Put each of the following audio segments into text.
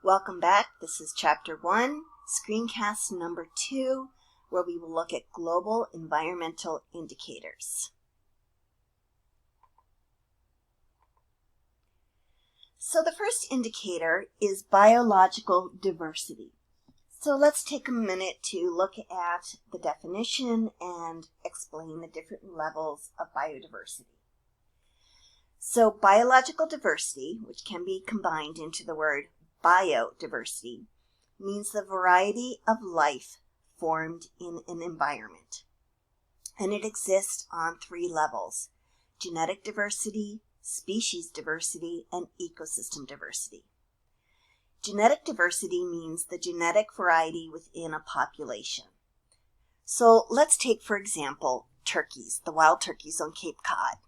Welcome back. This is Chapter 1, Screencast number 2, where we will look at global environmental indicators. So the first indicator is biological diversity. So let's take a minute to look at the definition and explain the different levels of biodiversity. So biological diversity, which can be combined into the word biodiversity, means the variety of life formed in an environment. And it exists on 3 levels: genetic diversity, species diversity, and ecosystem diversity. Genetic diversity means the genetic variety within a population. So let's take, for example, turkeys, the wild turkeys on Cape Cod.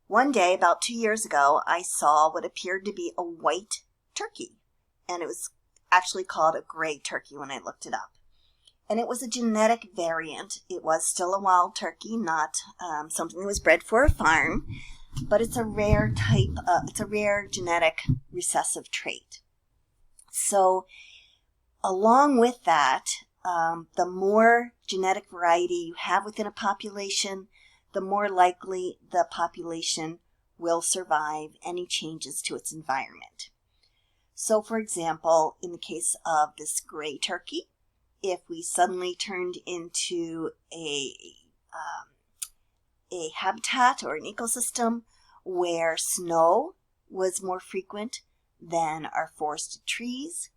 One day, about 2 years ago, I saw what appeared to be a white turkey, and it was actually called a gray turkey when I looked it up. And it was a genetic variant. It was still a wild turkey, not something that was bred for a farm, but it's a rare type, it's a rare genetic recessive trait. So along with that, the more genetic variety you have within a population, the more likely the population will survive any changes to its environment. So for example, in the case of this gray turkey, if we suddenly turned into a habitat or an ecosystem where snow was more frequent than our forested trees,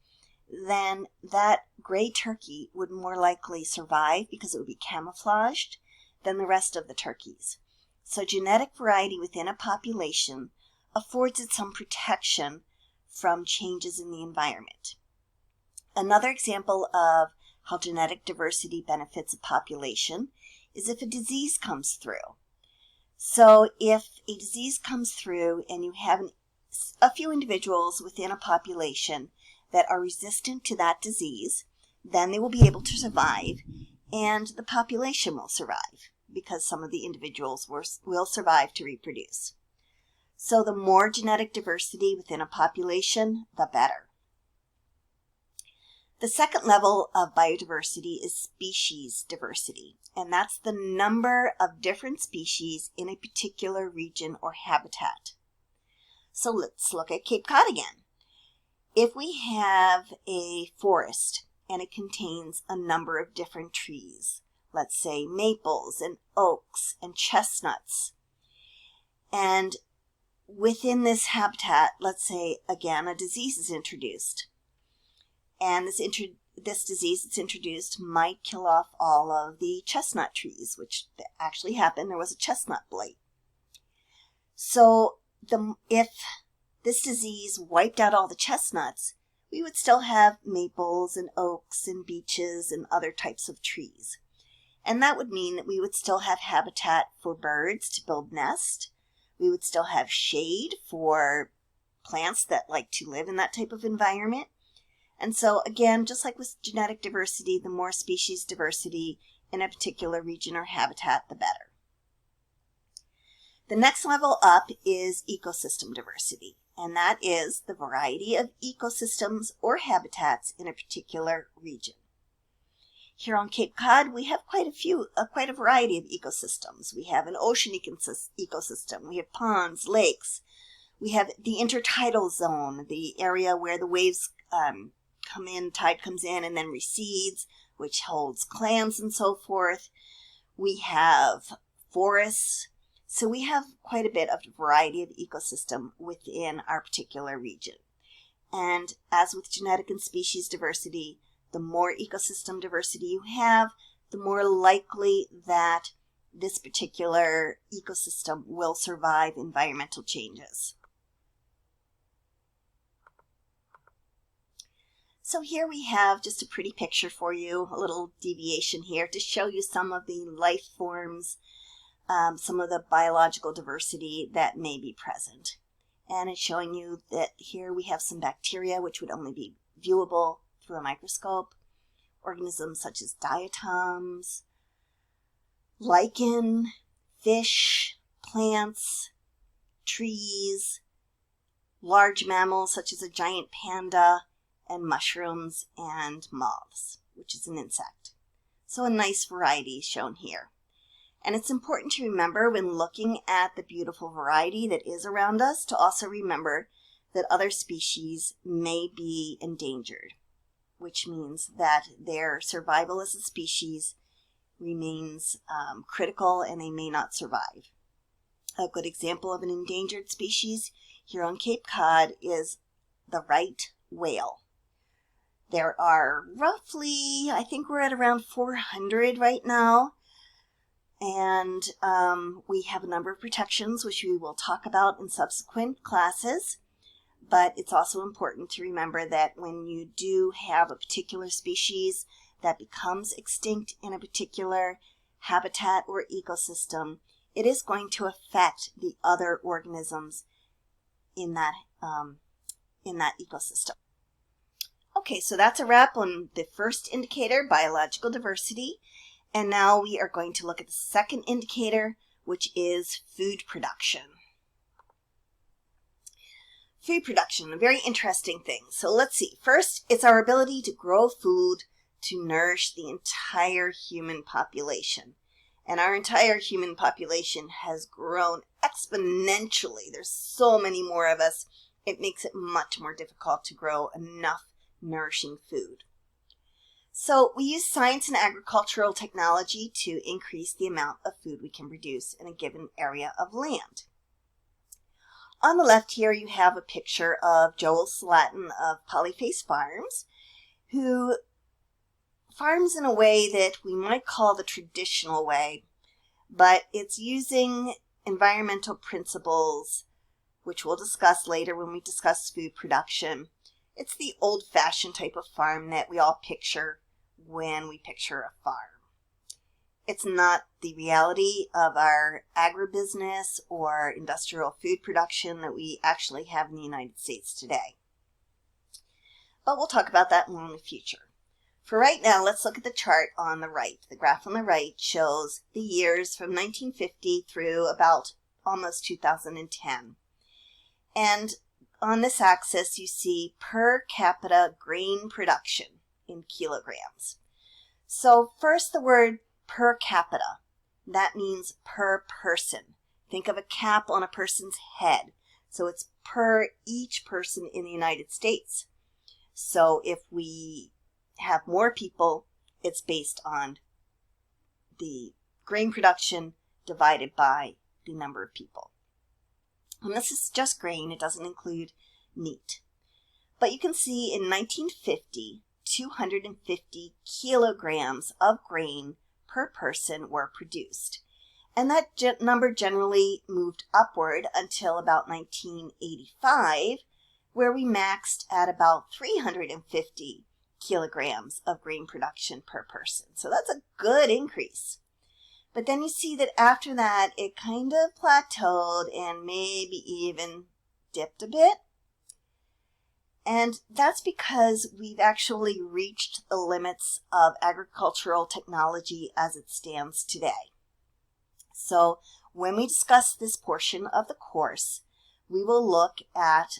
then that gray turkey would more likely survive because it would be camouflaged than the rest of the turkeys. So genetic variety within a population affords it some protection from changes in the environment. Another example of how genetic diversity benefits a population is if a disease comes through. So if a disease comes through and you have a few individuals within a population that are resistant to that disease, then they will be able to survive and the population will survive because some of the individuals will survive to reproduce. So the more genetic diversity within a population, the better. The second level of biodiversity is species diversity, and that's the number of different species in a particular region or habitat. So let's look at Cape Cod again. If we have a forest and it contains a number of different trees, let's say maples and oaks and chestnuts, and within this habitat, let's say again a disease is introduced, and this disease that's introduced might kill off all of the chestnut trees, which actually happened. There was a chestnut blight. So if this disease wiped out all the chestnuts, we would still have maples and oaks and beeches and other types of trees. And that would mean that we would still have habitat for birds to build nests. We would still have shade for plants that like to live in that type of environment. And so again, just like with genetic diversity, the more species diversity in a particular region or habitat, the better. The next level up is ecosystem diversity, and that is the variety of ecosystems or habitats in a particular region. Here on Cape Cod, we have quite a variety of ecosystems. We have an ocean ecosystem. We have ponds, lakes. We have the intertidal zone, the area where the waves come in, tide comes in and then recedes, which holds clams and so forth. We have forests. So we have quite a bit of variety of ecosystem within our particular region. And as with genetic and species diversity, the more ecosystem diversity you have, the more likely that this particular ecosystem will survive environmental changes. So here we have just a pretty picture for you, a little deviation here to show you some of the life forms, some of the biological diversity that may be present. And it's showing you that here we have some bacteria which would only be viewable through a microscope, organisms such as diatoms, lichen, fish, plants, trees, large mammals such as a giant panda, and mushrooms and moths, which is an insect. So a nice variety is shown here. And it's important to remember when looking at the beautiful variety that is around us to also remember that other species may be endangered, which means that their survival as a species remains critical and they may not survive. A good example of an endangered species here on Cape Cod is the right whale. There are roughly, I think we're at around 400 right now, and we have a number of protections which we will talk about in subsequent classes, but it's also important to remember that when you do have a particular species that becomes extinct in a particular habitat or ecosystem, it is going to affect the other organisms in that ecosystem. Okay, so that's a wrap on the first indicator, biological diversity. And now we are going to look at the second indicator, which is food production. Food production, a very interesting thing. So let's see. First, it's our ability to grow food to nourish the entire human population. And our entire human population has grown exponentially. There's so many more of us. It makes it much more difficult to grow enough nourishing food. So we use science and agricultural technology to increase the amount of food we can produce in a given area of land. On the left here you have a picture of Joel Slatin of Polyface Farms, who farms in a way that we might call the traditional way, but it's using environmental principles, which we'll discuss later when we discuss food production. It's the old-fashioned type of farm that we all picture when we picture a farm. It's not the reality of our agribusiness or industrial food production that we actually have in the United States today. But we'll talk about that more in the future. For right now, let's look at the chart on the right. The graph on the right shows the years from 1950 through about almost 2010. And on this axis, you see per capita grain production in kilograms. So first, the word per capita. That means per person. Think of a cap on a person's head. So it's per each person in the United States. So if we have more people, it's based on the grain production divided by the number of people. And this is just grain, it doesn't include meat. But you can see in 1950, 250 kilograms of grain per person were produced. And that number generally moved upward until about 1985, where we maxed at about 350 kilograms of grain production per person. So that's a good increase. But then you see that after that, it kind of plateaued and maybe even dipped a bit. And that's because we've actually reached the limits of agricultural technology as it stands today. So when we discuss this portion of the course, we will look at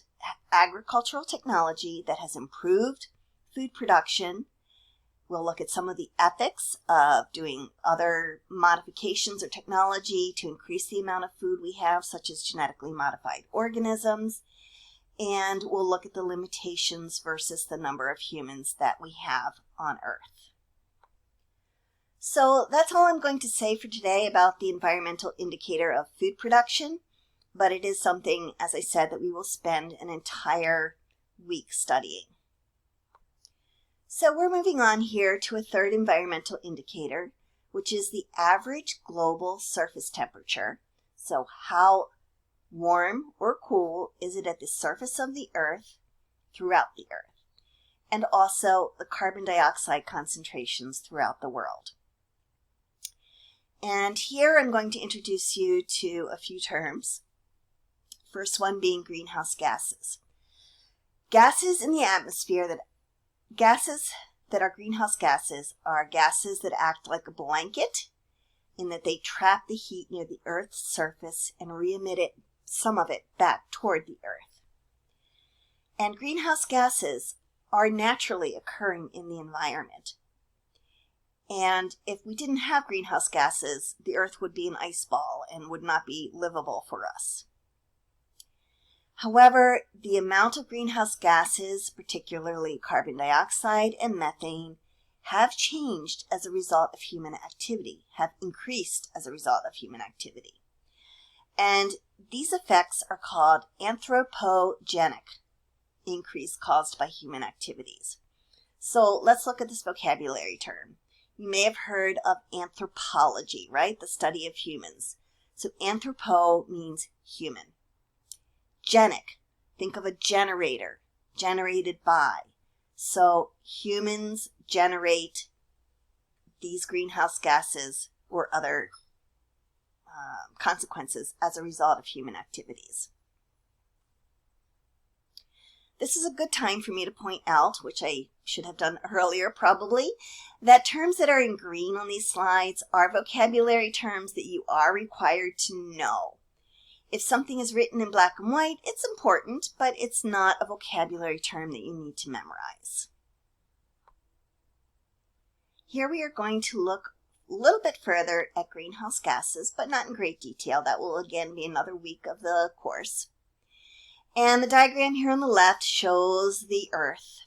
agricultural technology that has improved food production. We'll look at some of the ethics of doing other modifications or technology to increase the amount of food we have, such as genetically modified organisms. And we'll look at the limitations versus the number of humans that we have on Earth. So that's all I'm going to say for today about the environmental indicator of food production, but it is something, as I said, that we will spend an entire week studying. So we're moving on here to a third environmental indicator, which is the average global surface temperature. So how warm or cool is it at the surface of the Earth throughout the Earth? And also the carbon dioxide concentrations throughout the world. And here I'm going to introduce you to a few terms. First one being greenhouse gases. Gases in the atmosphere Gases that are greenhouse gases are gases that act like a blanket in that they trap the heat near the Earth's surface and re-emit some of it back toward the Earth. And greenhouse gases are naturally occurring in the environment. And if we didn't have greenhouse gases, the Earth would be an ice ball and would not be livable for us. However, the amount of greenhouse gases, particularly carbon dioxide and methane, have changed as a result of human activity, have increased as a result of human activity. And these effects are called anthropogenic, increase caused by human activities. So let's look at this vocabulary term. You may have heard of anthropology, right? The study of humans. So anthropo means human. Genic, think of a generator, generated by. So humans generate these greenhouse gases or other consequences as a result of human activities. This is a good time for me to point out, which I should have done earlier probably, that terms that are in green on these slides are vocabulary terms that you are required to know. If something is written in black and white, it's important, but it's not a vocabulary term that you need to memorize. Here we are going to look a little bit further at greenhouse gases, but not in great detail. That will again be another week of the course. And the diagram here on the left shows the Earth.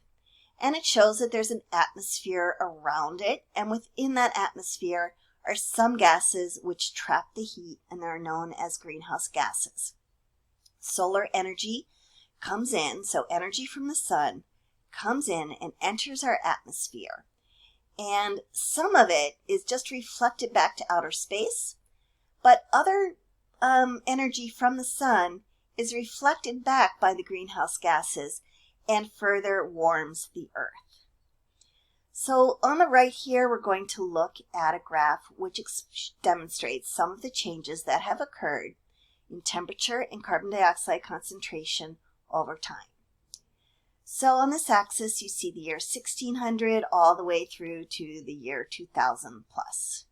And it shows that there's an atmosphere around it, and within that atmosphere are some gases which trap the heat and are known as greenhouse gases. Solar energy comes in, so energy from the sun comes in and enters our atmosphere. And some of it is just reflected back to outer space, but other energy from the sun is reflected back by the greenhouse gases and further warms the Earth. So on the right here, we're going to look at a graph which demonstrates some of the changes that have occurred in temperature and carbon dioxide concentration over time. So on this axis, you see the year 1600 all the way through to the year 2000 plus.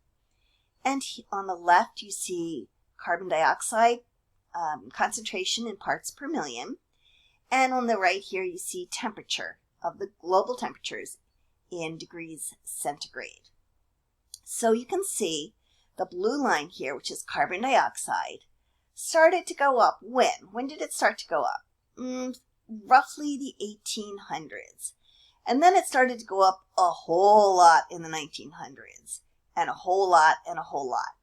And on the left, you see carbon dioxide concentration in parts per million. And on the right here, you see temperature of the global temperatures in degrees centigrade. So you can see the blue line here, which is carbon dioxide, started to go up. When? When did it start to go up? Roughly the 1800s. And then it started to go up a whole lot in the 1900s, and a whole lot and a whole lot.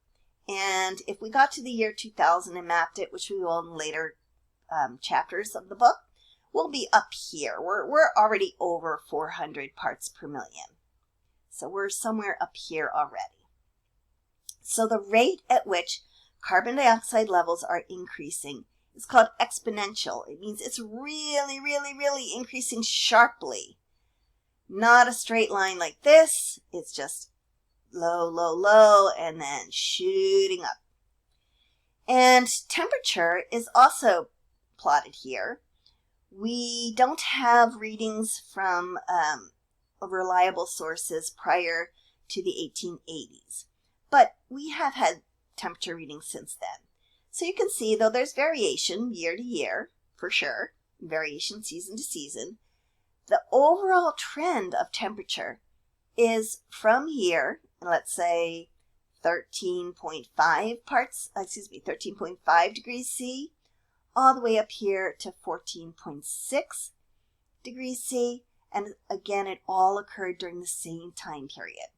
And if we got to the year 2000 and mapped it, which we will in later chapters of the book, we'll be up here. We're already over 400 parts per million. So we're somewhere up here already. So the rate at which carbon dioxide levels are increasing is called exponential. It means it's really, really, really increasing sharply. Not a straight line like this. It's just low, low, low, and then shooting up. And temperature is also plotted here. We don't have readings from reliable sources prior to the 1880s, but we have had temperature readings since then. So you can see, though there's variation year to year, for sure, variation season to season, the overall trend of temperature is from here, let's say 13.5 degrees C, all the way up here to 14.6 degrees C, and again, it all occurred during the same time period.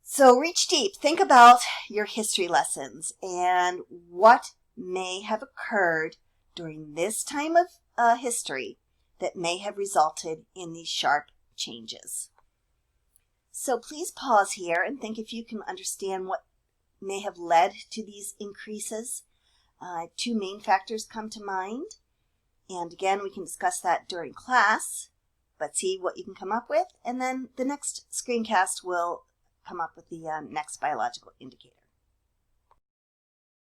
So reach deep, think about your history lessons and what may have occurred during this time of history that may have resulted in these sharp changes. So please pause here and think if you can understand what may have led to these increases. Two main factors come to mind. And again, we can discuss that during class, but see what you can come up with. And then the next screencast will come up with the next biological indicator.